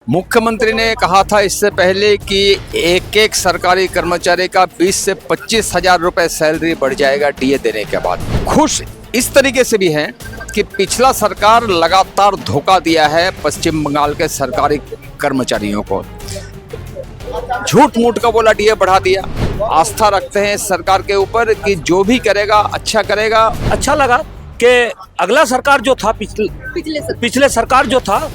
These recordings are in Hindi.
मुख्यमंत्री ने कहा था इससे पहले कि एक एक सरकारी कर्मचारी का 20 से 25 हजार रुपए सैलरी बढ़ जाएगा डीए देने के बाद। खुश इस तरीके से भी हैं कि पिछला सरकार लगातार धोखा दिया है पश्चिम बंगाल के सरकारी कर्मचारियों को। झूठ मूठ का बोला डीए बढ़ा दिया। आस्था रखते हैं इस सरकार के ऊपर कि जो भी करेगा अच्छा करेगा। अच्छा लगा कि अगला सरकार जो था पिछले सरकार जो था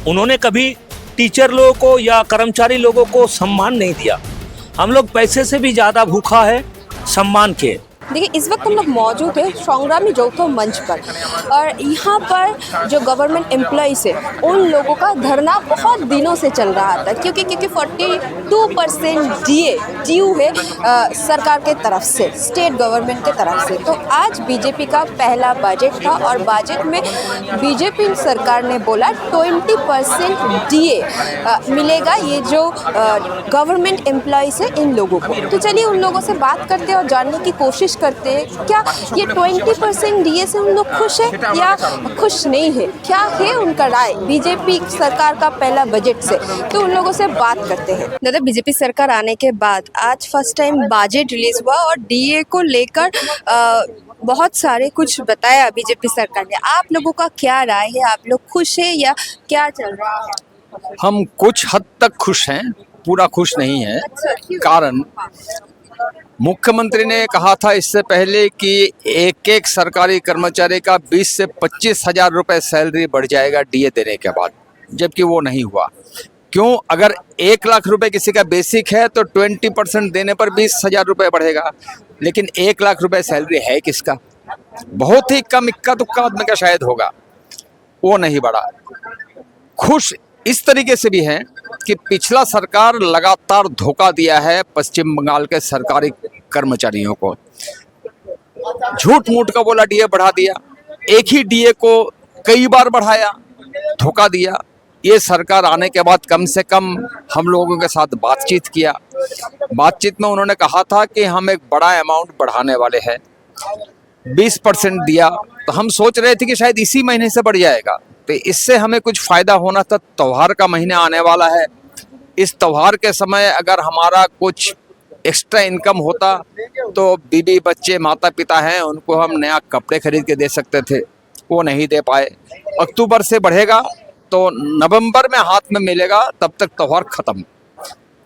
उन्होंने कभी टीचर लोगों को या कर्मचारी लोगों को सम्मान नहीं दिया। हम लोग पैसे से भी ज़्यादा भूखा है सम्मान के। देखिए, इस वक्त हम लोग मौजूद है संग्रामी यौथ मंच पर और यहाँ पर जो गवर्नमेंट एम्प्लॉइज़ है उन लोगों का धरना बहुत दिनों से चल रहा था क्योंकि 42% डीए ड्यू है सरकार के तरफ से, स्टेट गवर्नमेंट के तरफ से। तो आज बीजेपी का पहला बजट था और बजट में बीजेपी सरकार ने बोला 20% डीए मिलेगा ये जो गवर्नमेंट एम्प्लॉइज़ है इन लोगों को। तो चलिए उन लोगों से बात करते हैं और जानने की कोशिश करते हैं क्या ये 20% डीए से उन लोग खुश है या खुश नहीं है, क्या है उनका राय बीजेपी सरकार का पहला बजट से। तो उन लोगों से बात करते हैं। दादा, बीजेपी सरकार आने के बाद आज फर्स्ट टाइम बजट रिलीज हुआ और डीए को लेकर बहुत सारे कुछ बताया बीजेपी सरकार ने। आप लोगों का क्या राय है, आप लोग खुश है या क्या चल रहा है? हम कुछ हद तक खुश हैं, पूरा खुश नहीं है। कारण मुख्यमंत्री ने कहा था इससे पहले कि एक एक सरकारी कर्मचारी का 20 से 25 हजार रुपए सैलरी बढ़ जाएगा डीए देने के बाद, जबकि वो नहीं हुआ। क्यों? अगर 1 लाख रुपए किसी का बेसिक है तो 20% देने पर 20 हजार रुपये बढ़ेगा, लेकिन 1 लाख रुपए सैलरी है किसका? बहुत ही कम इक्का दुक्का आदमी का शायद होगा, वो नहीं बढ़ा। खुश इस तरीके से भी हैं कि पिछला सरकार लगातार धोखा दिया है पश्चिम बंगाल के सरकारी कर्मचारियों को। झूठ मूठ का बोला डीए बढ़ा दिया, एक ही डीए को कई बार बढ़ाया, धोखा दिया। ये सरकार आने के बाद कम से कम हम लोगों के साथ बातचीत किया। बातचीत में उन्होंने कहा था कि हम एक बड़ा अमाउंट बढ़ाने वाले हैं। 20% दिया तो हम सोच रहे थे कि शायद इसी महीने से बढ़ जाएगा, तो इससे हमें कुछ फायदा होना था। त्योहार का महीना आने वाला है, इस त्योहार के समय अगर हमारा कुछ एक्स्ट्रा इनकम होता तो बीवी बच्चे माता पिता हैं उनको हम नया कपड़े खरीद के दे सकते थे, वो नहीं दे पाए। अक्टूबर से बढ़ेगा तो नवंबर में हाथ में मिलेगा, तब तक त्योहार खत्म।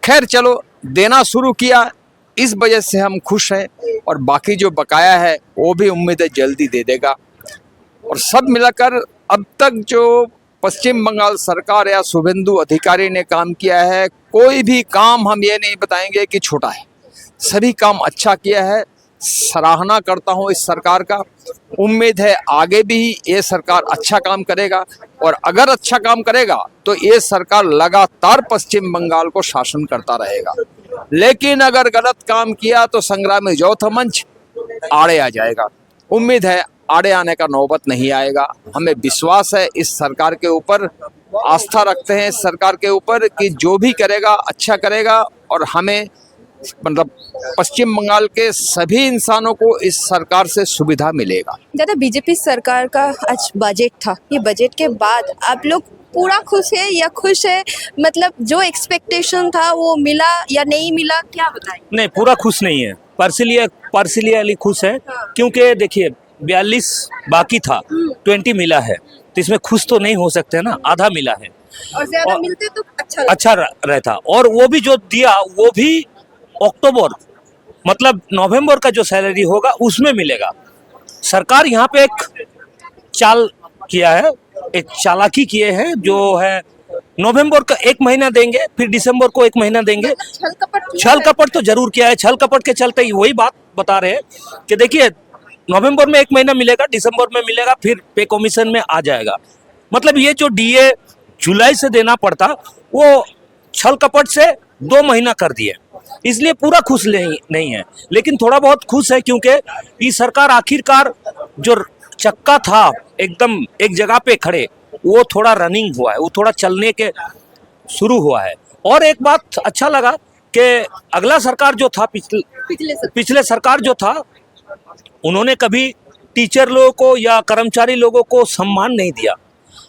खैर चलो, देना शुरू किया, इस वजह से हम खुश हैं। और बाकी जो बकाया है वो भी उम्मीद है जल्दी दे देगा। और सब मिलाकर अब तक जो पश्चिम बंगाल सरकार या शुभेंदु अधिकारी ने काम किया है, कोई भी काम हम ये नहीं बताएंगे कि छोटा है, सभी काम अच्छा किया है। सराहना करता हूँ इस सरकार का। उम्मीद है आगे भी ये सरकार अच्छा काम करेगा और अगर अच्छा काम करेगा तो ये सरकार लगातार पश्चिम बंगाल को शासन करता रहेगा। लेकिन अगर गलत काम किया तो संग्रामी यौथ मंच आड़े आ जाएगा। उम्मीद है आड़े आने का नौबत नहीं आएगा। हमें विश्वास है इस सरकार के ऊपर, आस्था रखते हैं इस सरकार के ऊपर कि जो भी करेगा अच्छा करेगा और हमें मतलब पश्चिम बंगाल के सभी इंसानों को इस सरकार से सुविधा मिलेगा। दादा, बीजेपी सरकार का आज बजट था, ये बजट के बाद आप लोग पूरा खुश है या खुश है? मतलब जो एक्सपेक्टेशन था वो मिला या नहीं मिला, क्या बताएं? नहीं, पूरा खुश नहीं है, पार्शियली खुश है। क्योंकि देखिए 42 बाकी था, 20 मिला है, तो इसमें खुश तो नहीं हो सकते ना, आधा मिला है और ज्यादा मिलते तो अच्छा रहता। और वो भी जो दिया वो भी अक्टूबर मतलब नवंबर का जो सैलरी होगा उसमें मिलेगा। सरकार यहाँ पे एक चाल किया है, एक चालाकी किए हैं, जो है नवंबर का 1 महीना देंगे, फिर दिसंबर को 1 महीना देंगे। छल कपट तो जरूर किया है। छल कपट के चलते ही वही बात बता रहे हैं कि देखिए नवंबर में 1 महीना मिलेगा, दिसंबर में मिलेगा, फिर पे कमीशन में आ जाएगा। मतलब ये जो डीए जुलाई से देना पड़ता वो छल कपट से 2 महीना कर दिए, इसलिए पूरा खुश नहीं है। लेकिन थोड़ा बहुत खुश है क्योंकि ये सरकार आखिरकार जो चक्का था एकदम एक जगह पे खड़े, वो थोड़ा रनिंग हुआ है, वो थोड़ा चलने के शुरू हुआ है। और एक बात अच्छा लगा कि अगला सरकार जो था पिछले सरकार जो था उन्होंने कभी टीचर लोगों को या कर्मचारी लोगों को सम्मान नहीं दिया।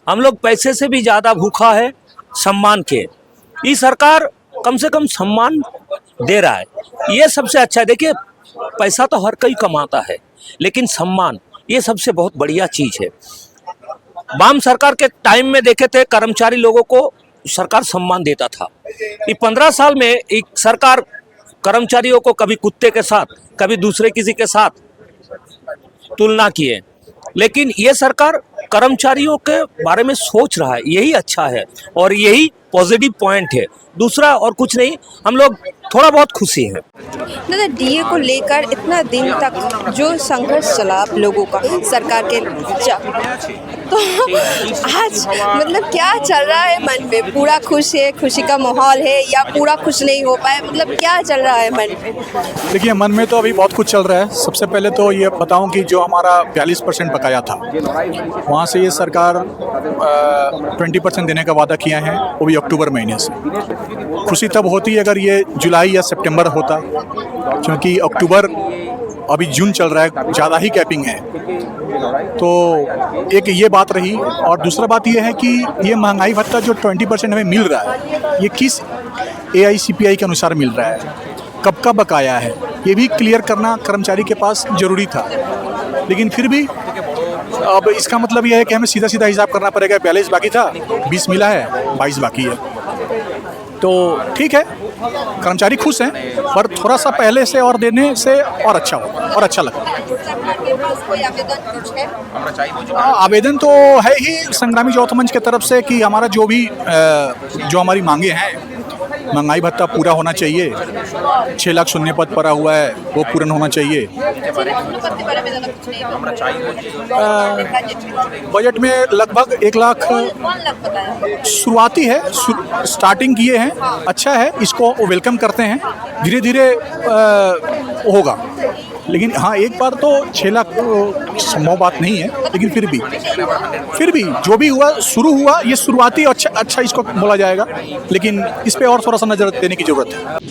हम लोग पैसे से भी ज़्यादा भूखा है सम्मान के। ये सरकार कम से कम सम्मान दे रहा है, ये सबसे अच्छा है। देखिए पैसा तो हर कोई कमाता है, लेकिन सम्मान ये सबसे बहुत बढ़िया चीज है। वाम सरकार के टाइम में देखे थे कर्मचारी लोगों को सरकार सम्मान देता था। ये 15 साल में एक सरकार कर्मचारियों को कभी कुत्ते के साथ, कभी दूसरे किसी के साथ तुलना किए, लेकिन ये सरकार कर्मचारियों के बारे में सोच रहा है, यही अच्छा है और यही पॉजिटिव पॉइंट है। दूसरा और कुछ नहीं, हम लोग थोड़ा बहुत खुशी हैं। दादा डीए को लेकर इतना दिन तक जो संघर्ष चला आप लोगों का सरकार के तो आज मतलब क्या चल रहा है मन में? पूरा खुश है, खुशी का माहौल है या पूरा खुश नहीं हो पाए, मतलब क्या चल रहा है मन में? देखिए मन में तो अभी बहुत कुछ चल रहा है। सबसे पहले तो ये बताऊं कि जो हमारा 42% बकाया था, वहाँ से ये सरकार 20% देने का वादा किया है, वो भी अक्टूबर महीने से। खुशी तब होती अगर ये जुलाई या सितंबर होता, क्योंकि अक्टूबर अभी जून चल रहा है, ज़्यादा ही कैपिंग है। तो एक ये बात रही, और दूसरा बात ये है कि ये महंगाई भत्ता जो 20% हमें मिल रहा है, ये किस AICPI के अनुसार मिल रहा है, कब का बकाया है, ये भी क्लियर करना कर्मचारी के पास ज़रूरी था। लेकिन फिर भी अब इसका मतलब यह है कि हमें सीधा सीधा हिसाब करना पड़ेगा। 42 बाकी था, 20 मिला है, 22 बाकी है। तो ठीक है, कर्मचारी खुश हैं, पर थोड़ा सा पहले से और देने से और अच्छा होगा और अच्छा लगता है। आवेदन तो है ही संग्रामी चौथ मंच के तरफ से कि हमारा जो भी जो हमारी मांगे हैं, महंगाई भत्ता पूरा होना चाहिए, 6 लाख शून्य पद पड़ा हुआ है वो पूर्ण होना चाहिए। बजट में लगभग 1 लाख शुरुआती है, स्टार्टिंग किए हैं, अच्छा है, इसको वेलकम करते हैं। धीरे धीरे होगा, लेकिन हाँ एक बार तो 6 लाख संभव बात नहीं है, लेकिन फिर भी जो भी हुआ शुरू हुआ, ये शुरुआती अच्छा इसको बोला जाएगा, लेकिन इस पे और थोड़ा सा नज़र देने की ज़रूरत है।